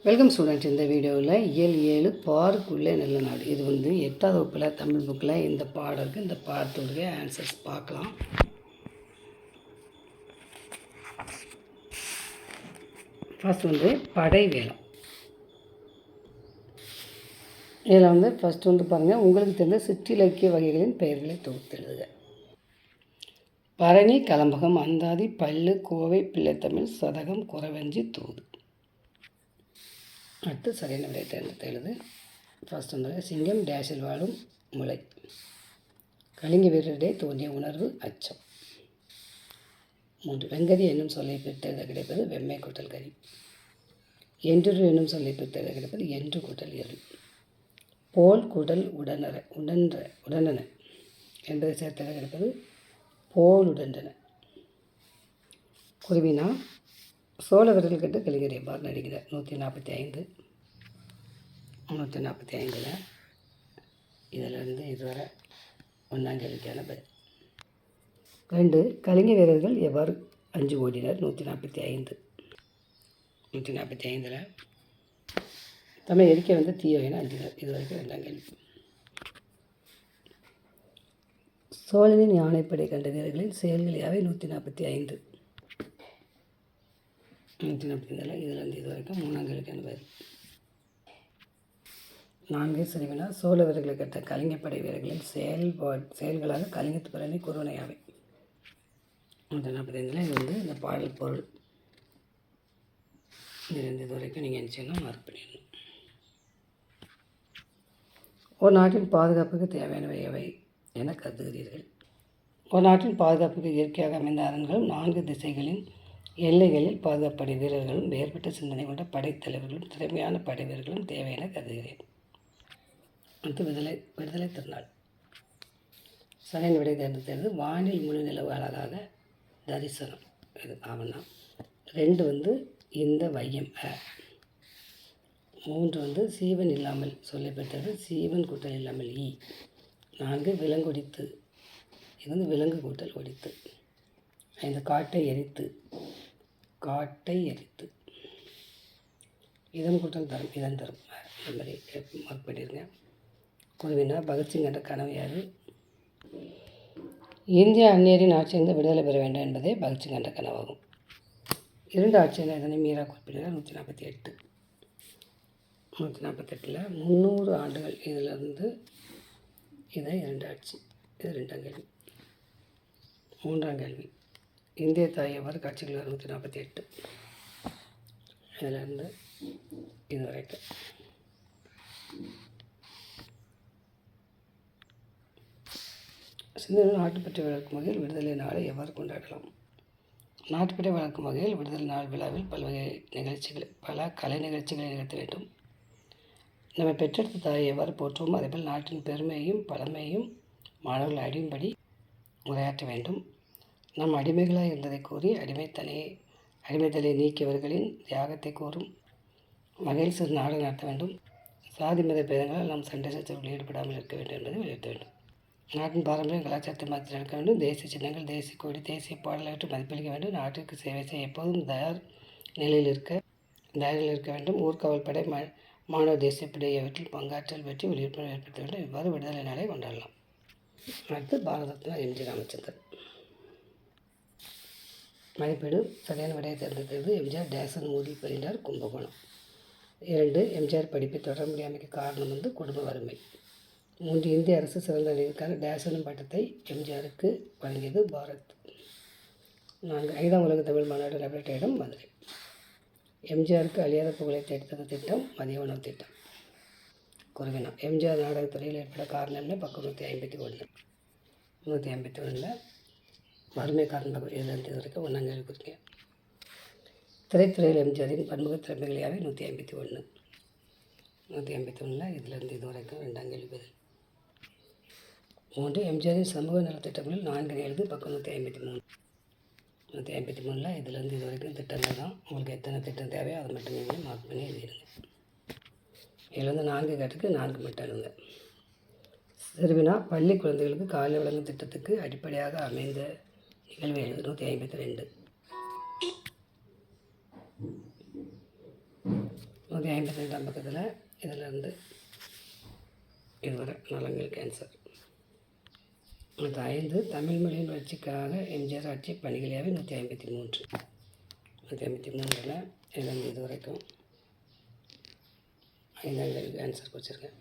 Welcome students. இந்த வீடியோவில் இயல் 7 பாருக்குள்ளே நல்ல நாடு, இது 8வது வகுப்பில் தமிழ் புக்கில் இந்த பாடம் இருக்குது. இந்த பாடத்துடைய ஆன்சர்ஸ் பார்க்கலாம். ஃபர்ஸ்ட் படை வேலம். இதில் ஃபஸ்ட்டு பாருங்கள், உங்களுக்கு தெரிந்த சிற்றிலக்கிய வகைகளின் பெயர்களை தொகுத்து எழுதுக. பரணி, கலம்பகம், அந்தாதி, பல்லு, கோவை, பிள்ளைத்தமிழ், சதகம், குறவஞ்சி, தூது. அடுத்து சரியான விடை தேர்ந்தெடுத்து எழுது. ஃபர்ஸ்ட் சிங்கம் டேஷில் வாழும் முளை. கலிங்க வீரரிடையே தோன்றிய உணர்வு அச்சம். 3 வெங்கதி என்னும் சொல்லை பிரித்தெழுத கிடைப்பது வெம்மை கூட்டல் கரி. என்றுரு என்னும் சொல்லை பிரித்தெழுத கிடைப்பது என்று கூட்டல் இருள். போல் கூட்டல் உடனன என்பதை சேர்த்தெழுத கிடைப்பது போல் உடன்றன. குருவினா சோழ வீரர்கள் கேட்டு கலிங்கர் எவ்வாறு நடிக்கிறார். 145. 145 இதிலிருந்து இதுவரை ஒன்றாம் கேள்விக்கான பதில். 2 கலிங்க வீரர்கள் எவ்வாறு அஞ்சு ஓடினர். 145. 145 தமிழ் எரிக்க தீயோகன அஞ்சினர். இது வரைக்கும் 2ஆம் கேள்வி. சோழனின் யானைப்படை கண்ட வீரர்களின் செயல்கள் யாவை. 145. 145 இதிலிருந்து இது வரைக்கும் 3ஆம் கேள்விக்கான பதில். 4 சரிவினா சோழ வீரர்களை கட்ட கலிங்கப்படை வீரர்களின் செயல்களாக கலிங்கத்து பரணி குருவனையாவை. 145 இது இந்த பாடல் பொருள். இதுலேருந்து இது வரைக்கும் நீங்கள் நினச்சிங்கன்னா மார்க் பண்ணிடணும். ஒரு நாட்டின் பாதுகாப்புக்கு தேவையானவை எவை என கருதுகிறீர்கள். ஒரு நாட்டின் பாதுகாப்புக்கு இயற்கையாக அமைந்த அரண்களும் 4 திசைகளின் எல்லைகளில் பாதுகாப்படை வீரர்களும் வேறுபட்ட சிந்தனை கொண்ட படைத்தலைவர்களும் திறமையான படை வீரர்களும் தேவை என கருதுகிறேன். அடுத்து விடுதலை திருநாள். சரியான விடை தேர்ந்தெடுத்தது வானில் முழு நிலவு அழகாக தரிசனம். இது ஆவணம். 2 இந்த வையம். 3 சீவன் இல்லாமல் சொல்லை பெற்றது சீவன் கூட்டல் இல்லாமல் ஈ. 4 விலங்கொடித்து. இது விலங்கு கூட்டல் ஒடித்து. 5 காட்டை எரித்து. இதம் கூட்டல் தரும் இதன் தரும். இந்த மாதிரி மார்க் பண்ணிடுங்க. குருவினா பகத்சிங் என்ற கனவு யார். இந்தியா அந்நியரின் ஆட்சியிலிருந்து விடுதலை பெற வேண்டும் என்பதே பகத்சிங் என்ற கனவாகும். 2 ஆட்சியில் இதனை மீறா குறிப்பிடுகிறார். 148. 148 300 ஆண்டுகள். இதிலிருந்து இதை 2 ஆட்சி. இது 2ஆம் கேள்வி. 3ஆம் கேள்வி இந்திய தாய் எவ்வாறு காட்சிகள் 148. இதிலிருந்து இது வரைக்கும். சிந்தனை நாட்டுப்பற்றை வளர்க்கும் வகையில் விடுதலை நாளை எவ்வாறு கொண்டாடலாம். நாட்டுப்பற்றை வளர்க்கும் வகையில் விடுதலை நாள் விழாவில் பல கலை நிகழ்ச்சிகளை நிகழ்த்த வேண்டும். நம்ம பெற்றெடுத்த தாயை எவ்வாறு போற்றுவோம் அதேபோல் நாட்டின் பெருமையையும் பழமையையும் மாணவர்கள் அறியும்படி உரையாற்ற வேண்டும். நாம் அடிமைகளாக இருந்ததை கூறி அடிமைத்தலை நீக்கியவர்களின் தியாகத்தை கூறும் வகையில் சிறு நாடு நடத்த வேண்டும். சாதி மத பேதங்களால் நாம் சண்டை சச்சரவுகளில் ஈடுபடாமல் இருக்க வேண்டும் என்பதை வலியுறுத்த வேண்டும். நாட்டின் பாரம்பரிய கலாச்சாரத்தை மாற்றி நடக்க வேண்டும். தேசிய சின்னங்கள், தேசிய கொடி, தேசிய பாடல்களை மதிப்பளிக்க வேண்டும். நாட்டிற்கு சேவை செய்ய எப்போதும் தயார் நிலையில் இருக்க வேண்டும். ஊர்காவல் படை, மாணவர் தேசிய படை ஆகியவற்றில் பங்காற்றல் பற்றி விழிப்புணர்வு ஏற்படுத்த வேண்டும். இவ்வாறு விடுதலை நாளை கொண்டாடலாம். அடுத்து பாரத ரத்னா எம்ஜி ராமச்சந்திரன். மதிப்பீடு. சரியான விடையை தேர்ந்தெடுத்தது எம்ஜிஆர் டேசன் மோடி பயின்றார் கும்பகோணம். 2 எம்ஜிஆர் படிப்பை தொடர முடியாமைக்கு காரணம் குடும்ப வறுமை. 3 இந்திய அரசு சிறந்த நடிகருக்கான டேசனும் பட்டத்தை எம்ஜிஆருக்கு வழங்கியது பாரத். 4 5ஆம் உலக தமிழ் மாநாடு நடைபெற்ற இடம் மதுரை. எம்ஜிஆருக்கு அழியாத புகழை தேடித்தந்த திட்டம் மதிய உணவு திட்டம். குருவினா எம்ஜிஆர் நாடகத்துறையில் ஏற்பட காரணம் என்ன. பக்கம் 151. 151 வறுமை காரணம் இதிலிருந்து இது வரைக்கும் 1ஆம் கேள்வி குறிங்க. திரைத்துறையில் எம்ஜிஆரின் பன்முக திறமைகள் யாவை. 151. 151 இதிலிருந்து இது வரைக்கும் 2ஆம் கேள்வி பதில். 3 எம்ஜிஆரின் சமூக நலத்திட்டங்களில் 4 எழுது. பக்கம் 153. 153 இதிலிருந்து இது வரைக்கும் திட்டங்கள் தான். உங்களுக்கு எத்தனை திட்டம் தேவையோ அதை மட்டும் நீங்கள் மார்க் பண்ணி எழுதிடுங்க. இதிலிருந்து 4 கேட்டுக்கு 4 மட்டும் எழுதுங்க. சிறுவினா பள்ளி குழந்தைகளுக்கு காலை வழங்கும் திட்டத்துக்கு அடிப்படையாக அமைந்த நிகழ்வு எழுது. 152. 152ஆம் பக்கத்தில் இதிலிருந்து இதுவரை நலங்கள் கேன்சர். 5 தமிழ் மொழியின் வளர்ச்சிக்காக எம்ஜிஆர் ஆட்சி பணிகளையாவே 153. 153ல் இதிலிருந்து இது வரைக்கும் 5ஆம் கேள்விக்கு ஆன்சர் கொடுத்துருக்கேன்.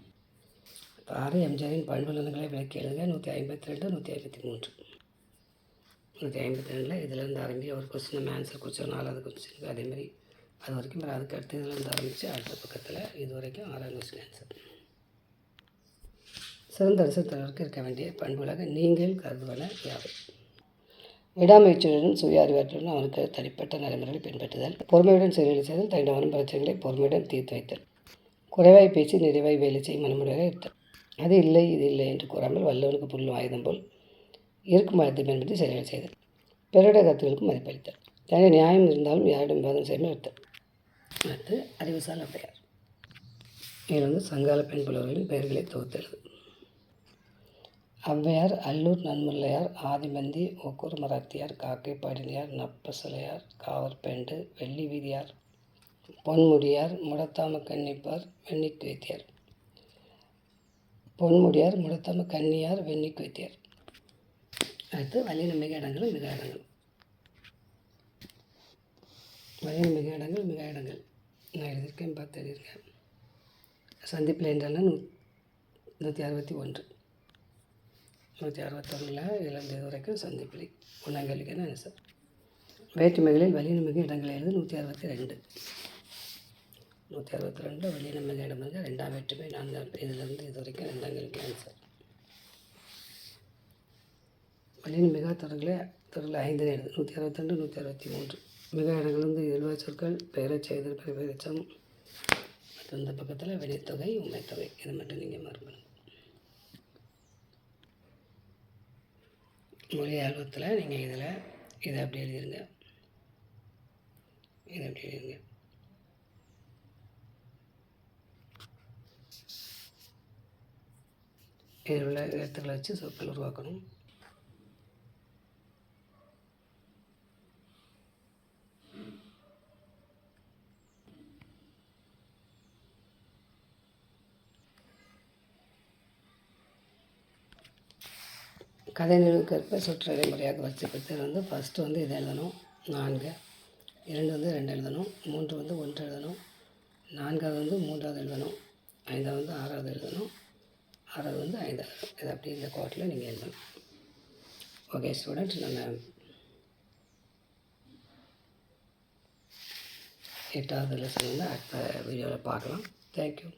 6 எம்ஜிஆரின் பண்புலன்களை விளக்கி எழுதுக. 152, 153. 152ல் இதிலேருந்து ஆரம்பி ஒரு கொஸ்டின் நம்ம ஆன்சர் கொடுத்தோம். 4வது கொஸ்டினுக்கு அதேமாதிரி அது வரைக்கும் அதுக்கு அடுத்து இதிலேருந்து ஆரம்பித்து அடுத்த பக்கத்தில் இது வரைக்கும் 6ஆம் கொஸ்டின் ஆன்சர். சிறந்த அரசு தலைவருக்கு இருக்க வேண்டிய பண்புகளாக நீங்கள் கருதுவன யாவை? விடாமுயற்சியுடன் சுய அறிவாற்றுடன் அவருக்கு தனிப்பட்ட நடைமுறைகளை பின்பற்றுதல், பொறுமையுடன் செயல்களை செய்தல், தன்னுடைய வரும் பிரச்சனைகளை பொறுமையுடன் தீர்த்து வைத்தல், குறைவாய் பேசி நிறைவாய் வேலை செய்யும் மனமுறையாக இருத்தல், அது இல்லை இது இல்லை என்று கூறாமல் வல்லவனுக்கு புல்லும் ஆயுதம் போல் இருக்கும் மனத்தை பயன்படுத்தி செயல்களை செய்தல், பிறருடைய கருத்துக்களுக்கு மதிப்பளித்தல், தன்னுடைய நியாயம் இருந்தாலும் யாரிடம் விவாதம் செய்யாமல் இருத்தல். அடுத்து அறிவுசால் ஔவையார். இதில் சங்கால பெண் புலவர்களின் பெயர்களை தொகுத்தெழுது. ஔவையார், அல்லூர் நன்முல்லையார், ஆதிமந்தி, ஒக்கூர் மராத்தியார், காக்கை பாடினியார், நப்பசலையார், காவற்பெண்டு, வெள்ளி வீதியார், பொன்முடியார், முடத்தாம கன்னிப்பார், வெண்ணிக்கு வைத்தியார். பொன்முடியார், முடத்தாம கன்னியார், வெண்ணிக்கு வைத்தியார். அடுத்து வல்லின மிக இடங்களும் மிக இடங்கள். வல்லின மிக இடங்கள் மிக இடங்கள் நான் எழுதியிருக்கேன், பார்த்து எழுதியிருக்கேன். சந்திப்பில் என்றால் 161. 161ல் இதிலிருந்து இது வரைக்கும் சந்திப்பிலை 1ஆம் கேள்விக்கான ஆன்சர். வேற்றுமைகளில் வல்லின மிக இடங்களை எழுது. 162. 162 வல்லின மிக இடம் வந்து 2ஆம் வேற்றுமை 4ஆம் இதிலிருந்து இது வரைக்கும் 2ஆம் கேள்விக்கு ஆன்சர். வல்லின மிக தொடர்களை 5 எழுது. 162, 163. மிக இடங்கள் வந்து இயல்பா சொற்கள், பெயரைச் செய்தல், பெயரெச்சம், மற்றும் இந்த பக்கத்தில் வினைத்தொகை, உண்மைத்தொகை. இதை மட்டும் நீங்கள் மறக்கணும். மொழி ஆல்பத்தில் நீங்கள் இதை அப்படி எழுதிருங்க, இதை அப்படி எழுதிருங்க. இதில் உள்ள எழுத்துக்களை வச்சு சொற்கள் உருவாக்கணும். கதை நினைவுக்கேற்ப சொற்றொடரை முறையாக வரிசைப்படுத்துறது வந்து ஃபஸ்ட்டு வந்து இதை எழுதணும் 4, 2 வந்து 2 எழுதணும், 3 வந்து 1 எழுதணும், 4வது வந்து 3வது எழுதணும், 5வது வந்து 6வது எழுதணும், 6வது வந்து 5வது. இதை அப்படி இந்த கோட்டில் நீங்கள் எழுதணும். ஓகே ஸ்டூடெண்ட், நம்ம 8வது லெசன் வந்து அடுத்த வீடியோவில் பார்க்கலாம். தேங்க்யூ.